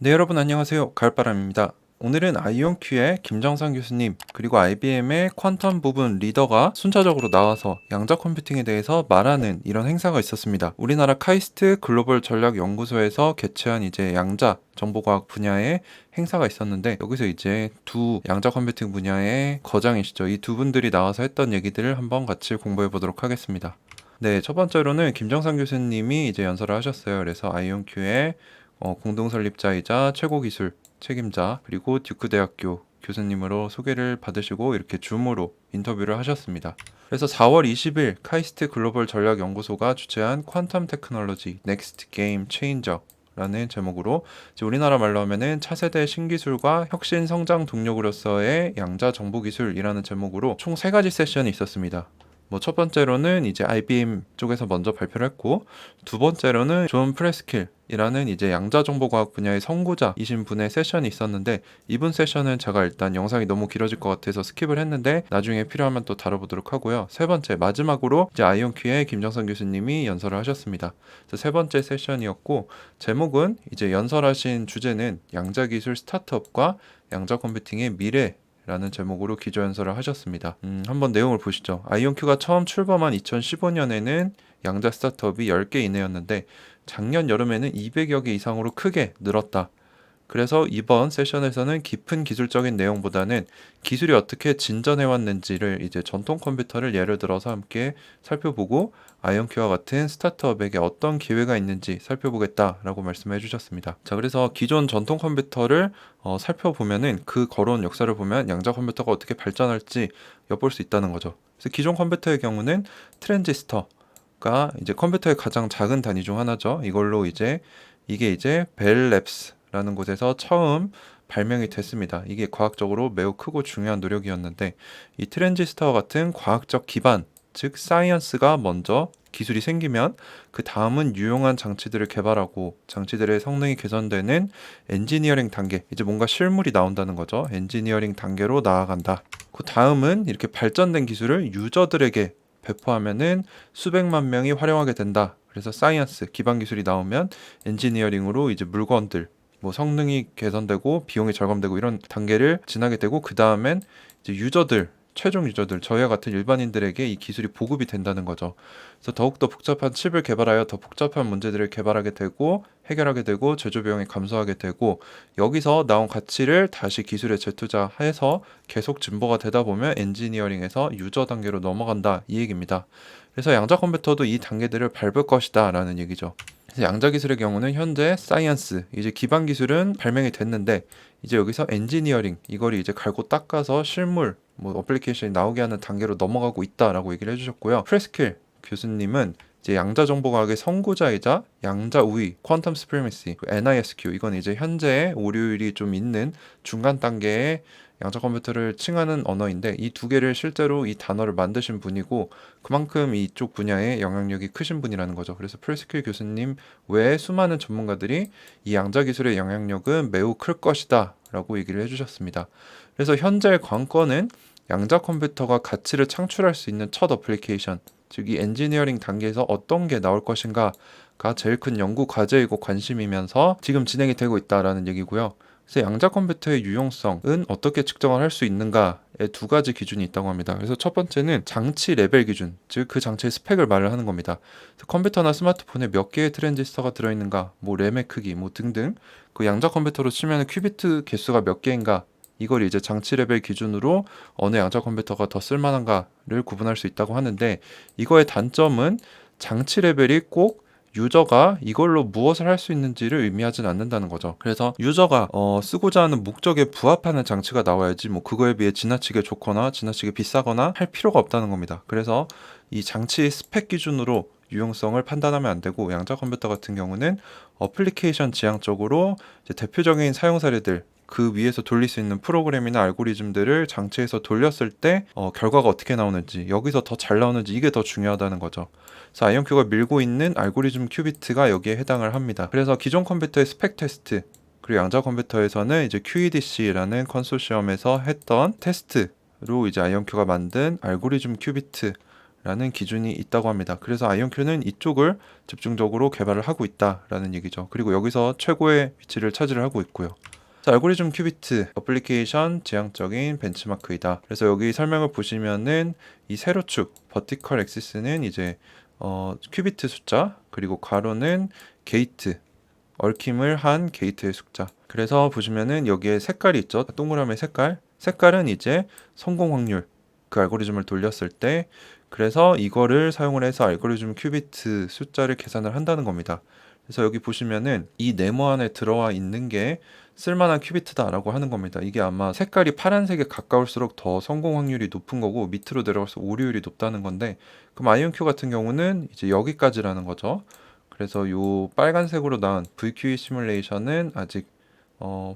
네, 여러분 안녕하세요. 가을바람입니다. 오늘은 아이온큐의 김정상 교수님 그리고 IBM의 퀀텀 부분 리더가 순차적으로 나와서 양자 컴퓨팅에 대해서 말하는 이런 행사가 있었습니다. 우리나라 카이스트 글로벌 전략 연구소에서 개최한 이제 양자 정보과학 분야의 행사가 있었는데, 여기서 이제 두 양자 컴퓨팅 분야의 거장이시죠. 이 두 분들이 나와서 했던 얘기들을 한번 같이 공부해 보도록 하겠습니다. 네, 첫 번째로는 김정상 교수님이 이제 연설을 하셨어요. 그래서 아이온큐의 공동 설립자이자 최고 기술 책임자 그리고 듀크 대학교 교수님으로 소개를 받으시고 이렇게 줌으로 인터뷰를 하셨습니다. 그래서 4월 20일 카이스트 글로벌 전략 연구소가 주최한 퀀텀 테크놀로지 넥스트 게임 체인저 라는 제목으로, 이제 우리나라 말로 하면은 차세대 신기술과 혁신 성장 동력으로서의 양자 정보 기술이라는 제목으로 총 3가지 세션이 있었습니다. 첫 번째로는 이제 IBM 쪽에서 먼저 발표를 했고, 두 번째로는 존 프레스킬이라는 이제 양자정보과학 분야의 선구자이신 분의 세션이 있었는데, 이분 세션은 제가 일단 영상이 너무 길어질 것 같아서 스킵을 했는데 나중에 필요하면 또 다뤄보도록 하고요. 세 번째, 마지막으로 이제 아이온큐의 김정선 교수님이 연설을 하셨습니다. 그래서 세 번째 세션이었고, 제목은 이제 연설하신 주제는 양자기술 스타트업과 양자 컴퓨팅의 미래 라는 제목으로 기조연설을 하셨습니다. 한번 내용을 보시죠. 아이온큐가 처음 출범한 2015년에는 양자 스타트업이 10개 이내였는데 작년 여름에는 200여 개 이상으로 크게 늘었다. 그래서 이번 세션에서는 깊은 기술적인 내용보다는 기술이 어떻게 진전해 왔는지를 이제 전통 컴퓨터를 예를 들어서 함께 살펴보고, 아이온큐와 같은 스타트업에게 어떤 기회가 있는지 살펴보겠다라고 말씀해 주셨습니다. 자, 그래서 기존 전통 컴퓨터를 살펴보면은 그 걸어온 역사를 보면 양자 컴퓨터가 어떻게 발전할지 엿볼 수 있다는 거죠. 그래서 기존 컴퓨터의 경우는 트랜지스터가 이제 컴퓨터의 가장 작은 단위 중 하나죠. 이게 이제 벨랩스 라는 곳에서 처음 발명이 됐습니다. 이게 과학적으로 매우 크고 중요한 노력이었는데, 이 트랜지스터와 같은 과학적 기반, 즉 사이언스가 먼저 기술이 생기면 그 다음은 유용한 장치들을 개발하고 장치들의 성능이 개선되는 엔지니어링 단계, 이제 뭔가 실물이 나온다는 거죠. 엔지니어링 단계로 나아간다. 그 다음은 이렇게 발전된 기술을 유저들에게 배포하면은 수백만 명이 활용하게 된다. 그래서 사이언스, 기반 기술이 나오면 엔지니어링으로 이제 물건들, 성능이 개선되고 비용이 절감되고 이런 단계를 지나게 되고, 그 다음엔 이제 최종 유저들, 저희와 같은 일반인들에게 이 기술이 보급이 된다는 거죠. 그래서 더욱더 복잡한 칩을 개발하여 더 복잡한 문제들을 개발하게 되고 해결하게 되고 제조 비용이 감소하게 되고, 여기서 나온 가치를 다시 기술에 재투자해서 계속 진보가 되다 보면 엔지니어링에서 유저 단계로 넘어간다, 이 얘기입니다. 그래서 양자 컴퓨터도 이 단계들을 밟을 것이다 라는 얘기죠. 그래서 양자 기술의 경우는 현재 사이언스, 이제 기반 기술은 발명이 됐는데 이제 여기서 엔지니어링, 이걸 이제 갈고 닦아서 실물, 어플리케이션이 나오게 하는 단계로 넘어가고 있다라고 얘기를 해주셨고요. 프레스킬 교수님은 이제 양자 정보과학의 선구자이자 양자 우위, 퀀텀 스프리머시, NISQ, 이건 이제 현재 오류율이 좀 있는 중간 단계의 양자 컴퓨터를 칭하는 언어인데, 이 두 개를 실제로 이 단어를 만드신 분이고 그만큼 이쪽 분야에 영향력이 크신 분이라는 거죠. 그래서 프레스킬 교수님 외에 수많은 전문가들이 이 양자 기술의 영향력은 매우 클 것이다 라고 얘기를 해주셨습니다. 그래서 현재 관건은 양자 컴퓨터가 가치를 창출할 수 있는 첫 어플리케이션, 즉 이 엔지니어링 단계에서 어떤 게 나올 것인가가 제일 큰 연구 과제이고 관심이면서 지금 진행이 되고 있다라는 얘기고요. 그래서 양자 컴퓨터의 유용성은 어떻게 측정을 할 수 있는가에 2가지 기준이 있다고 합니다. 그래서 첫 번째는 장치 레벨 기준, 즉 그 장치의 스펙을 말을 하는 겁니다. 컴퓨터나 스마트폰에 몇 개의 트랜지스터가 들어있는가, 램의 크기, 등등, 그 양자 컴퓨터로 치면 큐비트 개수가 몇 개인가, 이걸 이제 장치 레벨 기준으로 어느 양자 컴퓨터가 더 쓸만한가를 구분할 수 있다고 하는데, 이거의 단점은 장치 레벨이 꼭 유저가 이걸로 무엇을 할 수 있는지를 의미하진 않는다는 거죠. 그래서 유저가 쓰고자 하는 목적에 부합하는 장치가 나와야지 그거에 비해 지나치게 좋거나 지나치게 비싸거나 할 필요가 없다는 겁니다. 그래서 이 장치 스펙 기준으로 유용성을 판단하면 안 되고, 양자 컴퓨터 같은 경우는 어플리케이션 지향적으로 이제 대표적인 사용 사례들, 그 위에서 돌릴 수 있는 프로그램이나 알고리즘들을 장치에서 돌렸을 때 결과가 어떻게 나오는지, 여기서 더 잘 나오는지, 이게 더 중요하다는 거죠. 그래서 아이온큐가 밀고 있는 알고리즘 큐비트가 여기에 해당을 합니다. 그래서 기존 컴퓨터의 스펙 테스트, 그리고 양자 컴퓨터에서는 이제 QEDC라는 컨소시엄에서 했던 테스트로 이제 아이온큐가 만든 알고리즘 큐비트 라는 기준이 있다고 합니다. 그래서 아이온큐는 이쪽을 집중적으로 개발을 하고 있다라는 얘기죠. 그리고 여기서 최고의 위치를 차지를 하고 있고요. 자, 알고리즘 큐비트 어플리케이션 지향적인 벤치마크이다. 그래서 여기 설명을 보시면은 이 세로축 버티컬 엑시스는 이제 큐비트 숫자, 그리고 가로는 게이트, 얽힘을 한 게이트의 숫자. 그래서 보시면은 여기에 색깔이 있죠. 동그라미 색깔은 이제 성공 확률, 그 알고리즘을 돌렸을 때. 그래서 이거를 사용을 해서 알고리즘 큐비트 숫자를 계산을 한다는 겁니다. 그래서 여기 보시면은 이 네모 안에 들어와 있는 게 쓸만한 큐비트다라고 하는 겁니다. 이게 아마 색깔이 파란색에 가까울수록 더 성공 확률이 높은 거고, 밑으로 내려갈수록 오류율이 높다는 건데, 그럼 아이온큐 같은 경우는 이제 여기까지라는 거죠. 그래서 요 빨간색으로 나온 VQE 시뮬레이션은 아직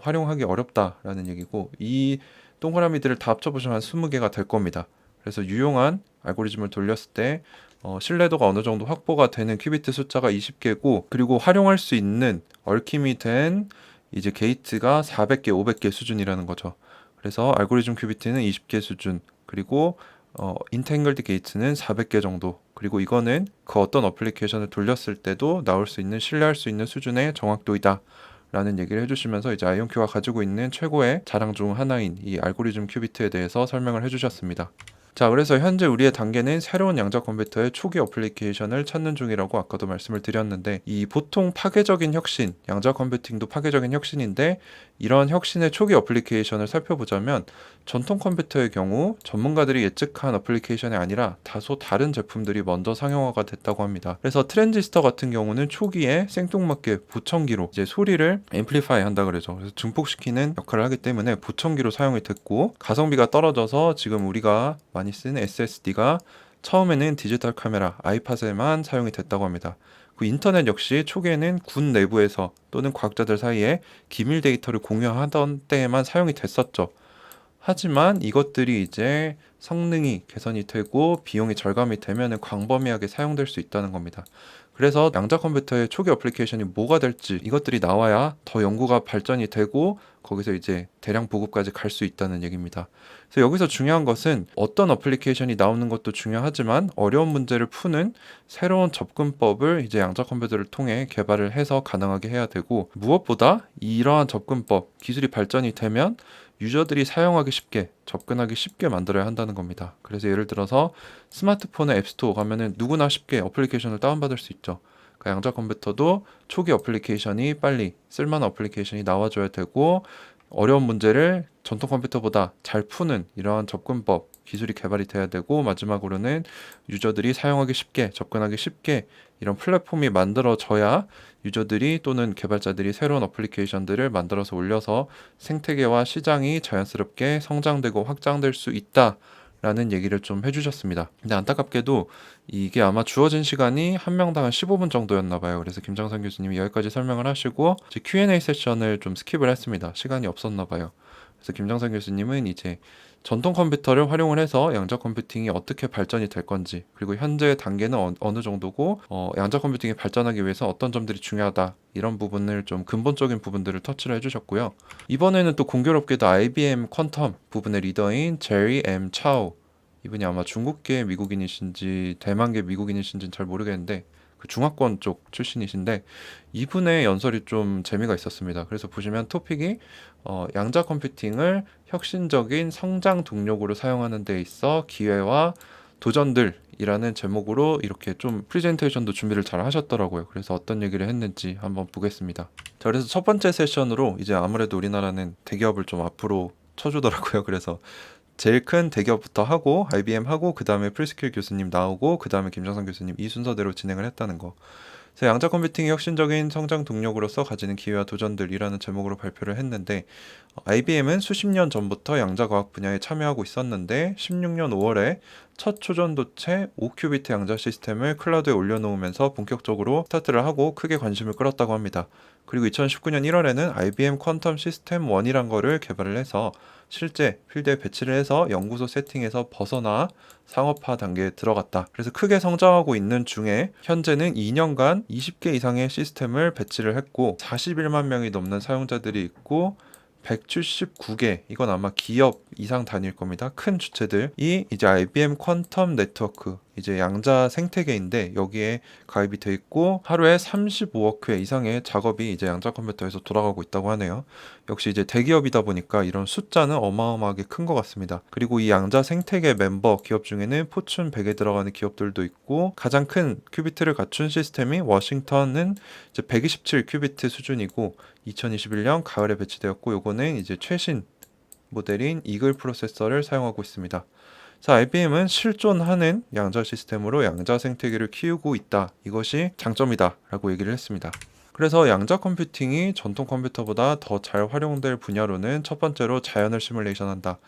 활용하기 어렵다라는 얘기고, 이 동그라미들을 다 합쳐보시면 한 20개가 될 겁니다. 그래서 유용한 알고리즘을 돌렸을 때 신뢰도가 어느 정도 확보가 되는 큐비트 숫자가 20개고, 그리고 활용할 수 있는 얽힘이 된 이제 게이트가 400개, 500개 수준이라는 거죠. 그래서 알고리즘 큐비트는 20개 수준, 그리고 인탱글드 게이트는 400개 정도, 그리고 이거는 그 어떤 어플리케이션을 돌렸을 때도 나올 수 있는, 신뢰할 수 있는 수준의 정확도이다 라는 얘기를 해주시면서 이제 아이온큐가 가지고 있는 최고의 자랑 중 하나인 이 알고리즘 큐비트에 대해서 설명을 해주셨습니다. 자, 그래서 현재 우리의 단계는 새로운 양자 컴퓨터의 초기 어플리케이션을 찾는 중이라고 아까도 말씀을 드렸는데, 이 보통 파괴적인 혁신, 양자 컴퓨팅도 파괴적인 혁신인데, 이런 혁신의 초기 어플리케이션을 살펴보자면 전통 컴퓨터의 경우 전문가들이 예측한 어플리케이션이 아니라 다소 다른 제품들이 먼저 상용화가 됐다고 합니다. 그래서 트랜지스터 같은 경우는 초기에 생뚱맞게 보청기로 이제 소리를 앰플리파이 한다 그러죠. 그래서 증폭시키는 역할을 하기 때문에 보청기로 사용이 됐고, 가성비가 떨어져서 지금 우리가 많이 쓰는 SSD가 처음에는 디지털 카메라, 아이팟에만 사용이 됐다고 합니다. 그 인터넷 역시 초기에는 군 내부에서 또는 과학자들 사이에 기밀 데이터를 공유하던 때에만 사용이 됐었죠. 하지만 이것들이 이제 성능이 개선이 되고 비용이 절감이 되면 광범위하게 사용될 수 있다는 겁니다. 그래서 양자 컴퓨터의 초기 어플리케이션이 뭐가 될지 이것들이 나와야 더 연구가 발전이 되고, 거기서 이제 대량 보급까지 갈 수 있다는 얘기입니다. 그래서 여기서 중요한 것은 어떤 어플리케이션이 나오는 것도 중요하지만, 어려운 문제를 푸는 새로운 접근법을 이제 양자 컴퓨터를 통해 개발을 해서 가능하게 해야 되고, 무엇보다 이러한 접근법, 기술이 발전이 되면 유저들이 사용하기 쉽게, 접근하기 쉽게 만들어야 한다는 겁니다. 그래서 예를 들어서 스마트폰의 앱스토어 가면은 누구나 쉽게 어플리케이션을 다운받을 수 있죠. 그러니까 양자 컴퓨터도 초기 어플리케이션이 빨리 쓸만한 어플리케이션이 나와줘야 되고, 어려운 문제를 전통 컴퓨터보다 잘 푸는 이러한 접근법, 기술이 개발이 돼야 되고, 마지막으로는 유저들이 사용하기 쉽게, 접근하기 쉽게 이런 플랫폼이 만들어져야 유저들이 또는 개발자들이 새로운 어플리케이션들을 만들어서 올려서 생태계와 시장이 자연스럽게 성장되고 확장될 수 있다 라는 얘기를 좀 해주셨습니다. 근데 안타깝게도 이게 아마 주어진 시간이 한 명당 한 15분 정도였나 봐요. 그래서 김정선 교수님이 여기까지 설명을 하시고 이제 Q&A 세션을 좀 스킵을 했습니다. 시간이 없었나 봐요. 그래서 김정선 교수님은 이제 전통 컴퓨터를 활용을 해서 양자 컴퓨팅이 어떻게 발전이 될 건지, 그리고 현재 단계는 어느 정도고, 양자 컴퓨팅이 발전하기 위해서 어떤 점들이 중요하다, 이런 부분을 좀 근본적인 부분들을 터치를 해주셨고요. 이번에는 또 공교롭게도 IBM 퀀텀 부분의 리더인 제리 M 차오, 이분이 아마 중국계 미국인이신지 대만계 미국인이신지는 잘 모르겠는데 그 중화권 쪽 출신이신데, 이분의 연설이 좀 재미가 있었습니다. 그래서 보시면 토픽이 양자 컴퓨팅을 혁신적인 성장 동력으로 사용하는 데 있어 기회와 도전들이라는 제목으로 이렇게 좀 프레젠테이션도 준비를 잘 하셨더라고요. 그래서 어떤 얘기를 했는지 한번 보겠습니다. 자, 그래서 첫 번째 세션으로 이제 아무래도 우리나라는 대기업을 좀 앞으로 쳐주더라고요. 그래서 제일 큰 대기업부터 하고, IBM 하고, 그 다음에 프리스킬 교수님 나오고, 그 다음에 김정선 교수님, 이 순서대로 진행을 했다는 거. 그래서 양자 컴퓨팅이 혁신적인 성장 동력으로서 가지는 기회와 도전들이라는 제목으로 발표를 했는데, IBM은 수십 년 전부터 양자과학 분야에 참여하고 있었는데 16년 5월에 첫 초전도체 5큐비트 양자 시스템을 클라우드에 올려놓으면서 본격적으로 스타트를 하고 크게 관심을 끌었다고 합니다. 그리고 2019년 1월에는 IBM 퀀텀 시스템 1이란 거를 개발을 해서 실제 필드에 배치를 해서 연구소 세팅에서 벗어나 상업화 단계에 들어갔다. 그래서 크게 성장하고 있는 중에 현재는 2년간 20개 이상의 시스템을 배치를 했고 41만 명이 넘는 사용자들이 있고 179개, 이건 아마 기업 이상 단위일 겁니다. 큰 주체들이 이제 IBM 퀀텀 네트워크, 이제 양자 생태계인데 여기에 가입이 돼 있고 하루에 35억 회 이상의 작업이 이제 양자 컴퓨터에서 돌아가고 있다고 하네요. 역시 이제 대기업이다 보니까 이런 숫자는 어마어마하게 큰 것 같습니다. 그리고 이 양자 생태계 멤버 기업 중에는 포춘 100에 들어가는 기업들도 있고 가장 큰 큐비트를 갖춘 시스템이 워싱턴은 이제 127 큐비트 수준이고 2021년 가을에 배치되었고 요거는 이제 최신 모델인 이글 프로세서를 사용하고 있습니다. 자, IBM은 실존하는 양자 시스템으로 양자 생태계를 키우고 있다. 이것이 장점이다. 라고 얘기를 했습니다. 그래서 양자 컴퓨팅이 전통 컴퓨터보다 더 잘 활용될 분야로는 첫 번째로 자연을 시뮬레이션 한다.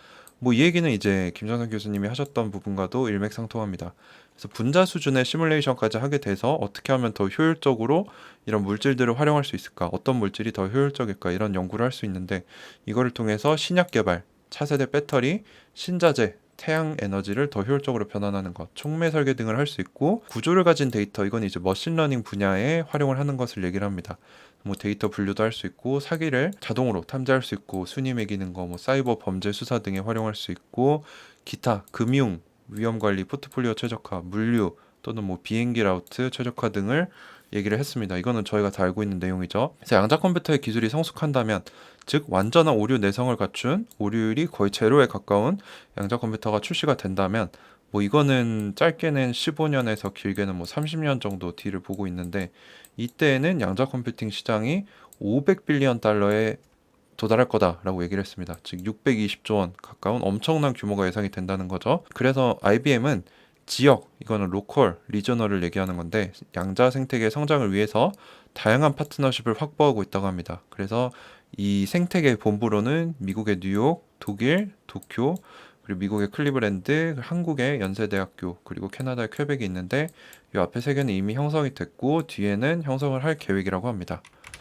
뭐 이 얘기는 이제 김정선 교수님이 하셨던 부분과도 일맥상통합니다. 그래서 분자 수준의 시뮬레이션까지 하게 돼서 어떻게 하면 더 효율적으로 이런 물질들을 활용할 수 있을까? 어떤 물질이 더 효율적일까? 이런 연구를 할 수 있는데 이거를 통해서 신약 개발, 차세대 배터리, 신자재, 태양 에너지를 더 효율적으로 변환하는 것, 촉매 설계 등을 할 수 있고 구조를 가진 데이터, 이건 이제 머신러닝 분야에 활용을 하는 것을 얘기를 합니다. 뭐 데이터 분류도 할 수 있고 사기를 자동으로 탐지할 수 있고 순위 매기는 거, 뭐 사이버 범죄 수사 등에 활용할 수 있고 기타 금융 위험 관리, 포트폴리오 최적화, 물류 또는 뭐 비행기 라우트 최적화 등을 얘기를 했습니다. 이거는 저희가 다 알고 있는 내용이죠. 그래서 양자 컴퓨터의 기술이 성숙한다면 즉 완전한 오류 내성을 갖춘 오류율이 거의 제로에 가까운 양자 컴퓨터가 출시가 된다면 뭐 이거는 짧게는 15년에서 길게는 뭐 30년 정도 뒤를 보고 있는데 이때에는 양자 컴퓨팅 시장이 500빌리언 달러에 도달할 거다라고 얘기를 했습니다. 즉 620조 원 가까운 엄청난 규모가 예상이 된다는 거죠. 그래서 IBM은 지역, 이거는 로컬, 리저널을 얘기하는 건데 양자 생태계 성장을 위해서 다양한 파트너십을 확보하고 있다고 합니다. 그래서 이 생태계 본부로는 미국의 뉴욕, 독일, 도쿄, 그리고 미국의 클리브랜드, 한국의 연세대학교, 그리고 캐나다의 퀘벡이 있는데 이 앞에 세 개는 이미 형성이 됐고 뒤에는 형성을 할 계획이라고 합니다.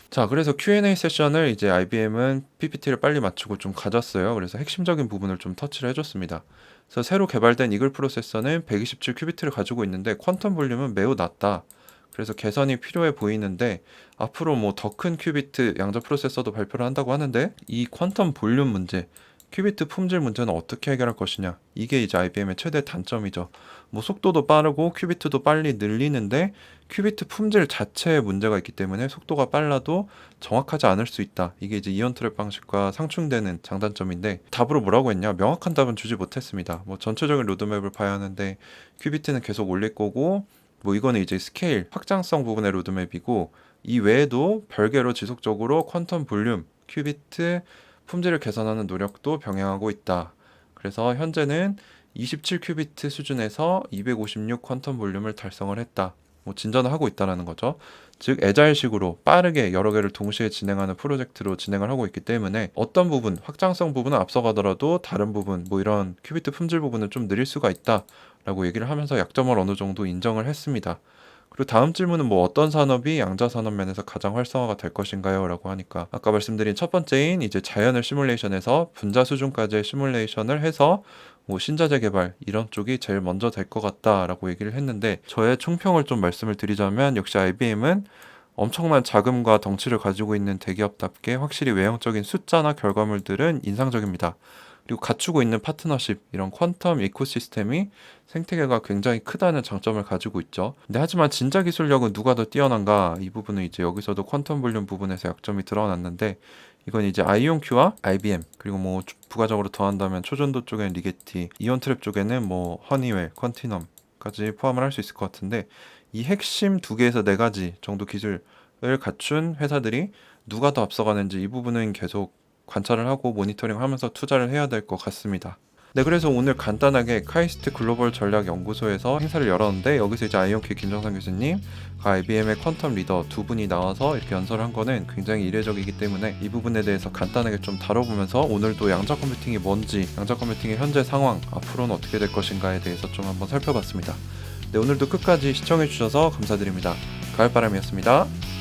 자, 그래서 Q&A 세션을 이제 IBM은 PPT를 빨리 마치고 좀 가졌어요. 그래서 핵심적인 부분을 좀 터치를 해줬습니다. 그래서 새로 개발된 이글 프로세서는 127 큐비트를 가지고 있는데 퀀텀 볼륨은 매우 낮다. 그래서 개선이 필요해 보이는데 앞으로 뭐 더 큰 큐비트 양자 프로세서도 발표를 한다고 하는데 이 퀀텀 볼륨 문제, 큐비트 품질 문제는 어떻게 해결할 것이냐, 이게 이제 IBM의 최대 단점이죠. 뭐 속도도 빠르고 큐비트도 빨리 늘리는데 큐비트 품질 자체에 문제가 있기 때문에 속도가 빨라도 정확하지 않을 수 있다. 이게 이제 이온 트랩 방식과 상충되는 장단점인데 답으로 뭐라고 했냐? 명확한 답은 주지 못했습니다. 뭐 전체적인 로드맵을 봐야 하는데 큐비트는 계속 올릴 거고 뭐 이거는 이제 스케일, 확장성 부분의 로드맵이고 이 외에도 별개로 지속적으로 퀀텀 볼륨, 큐비트 품질을 개선하는 노력도 병행하고 있다. 그래서 현재는 27 큐비트 수준에서 256 퀀텀 볼륨을 달성을 했다. 뭐 진전을 하고 있다라는 거죠. 즉 애자일식으로 빠르게 여러 개를 동시에 진행하는 프로젝트로 진행을 하고 있기 때문에 어떤 부분, 확장성 부분은 앞서가더라도 다른 부분, 뭐 이런 큐비트 품질 부분은 좀 느릴 수가 있다라고 얘기를 하면서 약점을 어느 정도 인정을 했습니다. 그리고 다음 질문은 뭐 어떤 산업이 양자 산업 면에서 가장 활성화가 될 것인가요? 라고 하니까 아까 말씀드린 첫 번째인 이제 자연을 시뮬레이션에서 분자 수준까지의 시뮬레이션을 해서 뭐 신자재 개발 이런 쪽이 제일 먼저 될 것 같다라고 얘기를 했는데 저의 총평을 좀 말씀을 드리자면 역시 IBM은 엄청난 자금과 덩치를 가지고 있는 대기업답게 확실히 외형적인 숫자나 결과물들은 인상적입니다. 그리고 갖추고 있는 파트너십, 이런 퀀텀 이코시스템이 생태계가 굉장히 크다는 장점을 가지고 있죠. 근데 하지만 진짜 기술력은 누가 더 뛰어난가? 이 부분은 이제 여기서도 퀀텀 볼륨 부분에서 약점이 드러났는데 이건 이제 아이온큐와 IBM 그리고 뭐 부가적으로 더한다면 초전도 쪽엔 리게티, 이온 트랩 쪽에는 뭐 허니웰, 컨티넘까지 포함을 할 수 있을 것 같은데 이 핵심 두 개에서 네 가지 정도 기술을 갖춘 회사들이 누가 더 앞서가는지 이 부분은 계속 관찰을 하고 모니터링 하면서 투자를 해야 될 것 같습니다. 네, 그래서 오늘 간단하게 카이스트 글로벌 전략 연구소에서 행사를 열었는데 여기서 이제 아이온큐 김정상 교수님, IBM의 퀀텀 리더 두 분이 나와서 이렇게 연설을 한 거는 굉장히 이례적이기 때문에 이 부분에 대해서 간단하게 좀 다뤄보면서 오늘도 양자 컴퓨팅이 뭔지, 양자 컴퓨팅의 현재 상황, 앞으로는 어떻게 될 것인가에 대해서 좀 한번 살펴봤습니다. 네, 오늘도 끝까지 시청해주셔서 감사드립니다. 가을바람이었습니다.